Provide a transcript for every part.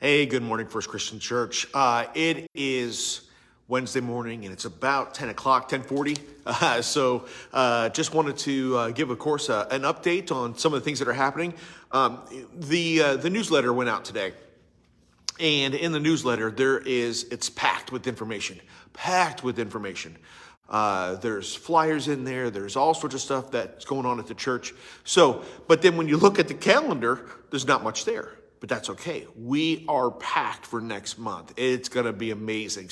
Hey, good morning, First Christian Church. It is Wednesday morning, and it's about 10 o'clock, 10:40. Just wanted to give, of course, an update on some of the things that are happening. The newsletter went out today, and in the newsletter, it's packed with information, There's flyers in there. There's all sorts of stuff that's going on at the church. But then when you look at the calendar, there's not much there. But that's okay. We are packed for next month. It's going to be amazing.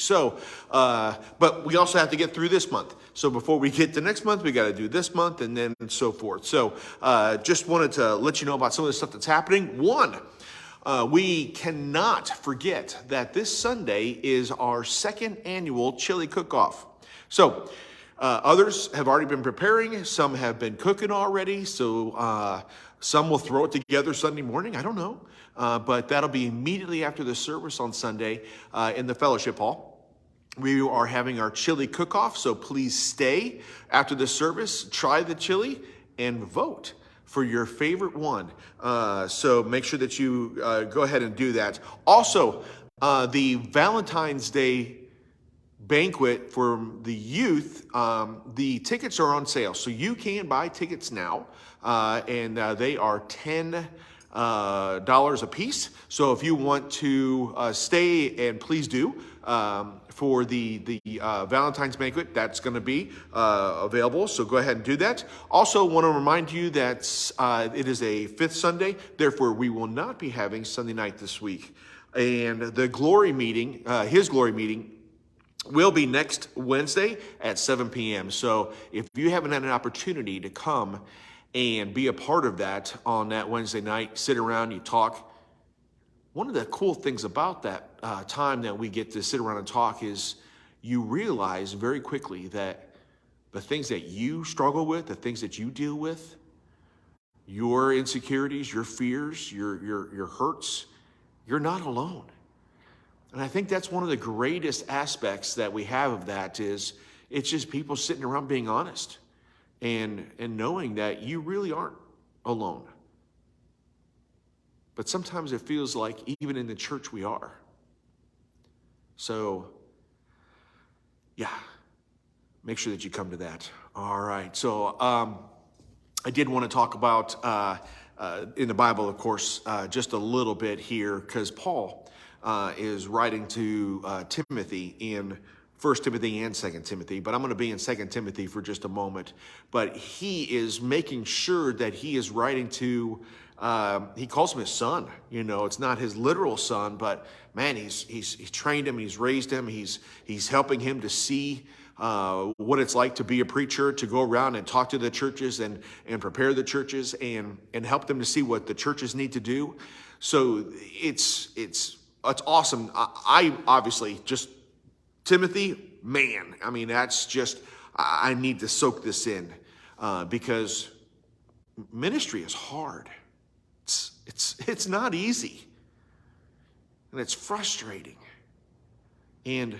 But we also have to get through this month. So before we get to next month, we got to do this month and then so forth. Just wanted to let you know about some of the stuff that's happening. One, we cannot forget that this Sunday is our second annual chili cook-off. Others have already been preparing. Some have been cooking already. Some will throw it together Sunday morning. I don't know. But that'll be immediately after the service on Sunday in the fellowship hall. We are having our chili cook-off, so please stay after the service, try the chili, and vote for your favorite one. So make sure that you go ahead and do that. Also, the Valentine's Day banquet for the youth, the tickets are on sale. So you can buy tickets now, and they are $10 a piece. So if you want to stay, and please do, for the Valentine's banquet, that's going to be available. So go ahead and do that. Also want to remind you that it is a fifth Sunday. Therefore, we will not be having Sunday night this week. And the glory meeting, his glory meeting, will be next Wednesday at 7 p.m. So if you haven't had an opportunity to come and be a part of that on that Wednesday night, sit around, you talk. One of the cool things about that time that we get to sit around and talk is you realize very quickly that the things that you struggle with, the things that you deal with, your insecurities, your fears, your hurts, you're not alone. And I think that's one of the greatest aspects that we have of that is it's just people sitting around being honest and knowing that you really aren't alone. But sometimes it feels like even in the church we are. So, yeah, make sure that you come to that. All right. So I did want to talk about in the Bible, of course, just a little bit here because Paul is writing to Timothy in 1 Timothy and 2 Timothy, but I'm going to be in 2 Timothy for just a moment. But he is making sure that he is writing to, he calls him his son. You know, it's not his literal son, but man, he's trained him, he's raised him, he's helping him to see what it's like to be a preacher, to go around and talk to the churches and prepare the churches and help them to see what the churches need to do. So it's awesome. I obviously just, Timothy, man, I mean, that's just, I need to soak this in because ministry is hard. It's not easy. And it's frustrating. And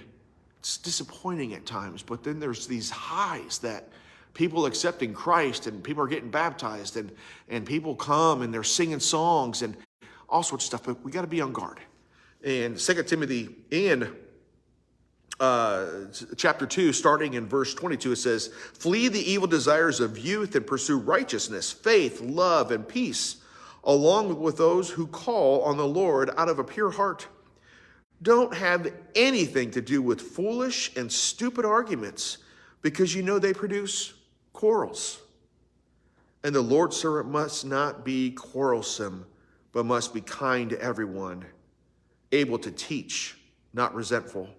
it's disappointing at times. But then there's these highs that people accepting Christ and people are getting baptized and people come and they're singing songs and all sorts of stuff. But we got to be on guard. In 2 Timothy in chapter 2, starting in verse 22, it says, "Flee the evil desires of youth and pursue righteousness, faith, love, and peace, along with those who call on the Lord out of a pure heart. Don't have anything to do with foolish and stupid arguments, because you know they produce quarrels. And the Lord's servant must not be quarrelsome, but must be kind to everyone, able to teach, not resentful.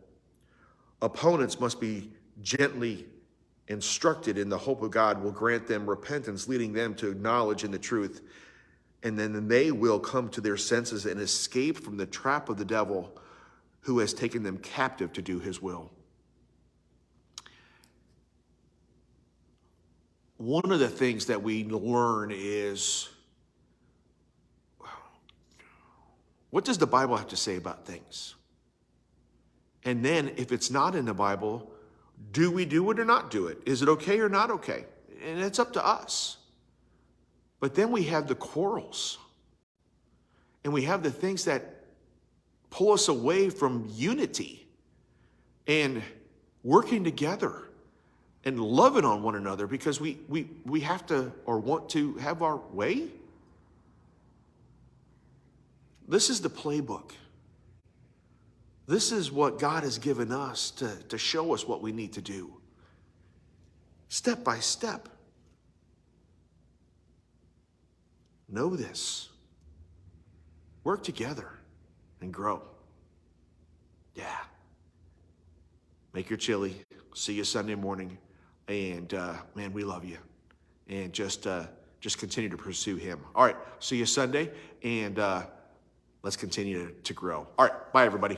Opponents must be gently instructed in the hope of God will grant them repentance, leading them to knowledge in the truth. And then they will come to their senses and escape from the trap of the devil who has taken them captive to do his will." One of the things that we learn is, what does the Bible have to say about things? And then if it's not in the Bible, do we do it or not do it? Is it okay or not okay? And it's up to us. But then we have the quarrels. And we have the things that pull us away from unity and working together and loving on one another because we have to or want to have our way? This is the playbook. This is what God has given us to show us what we need to do. Step by step. Know this. Work together and grow. Yeah. Make your chili. See you Sunday morning. And man, we love you. And just continue to pursue him. All right. See you Sunday. And let's continue to grow. All right. Bye, everybody.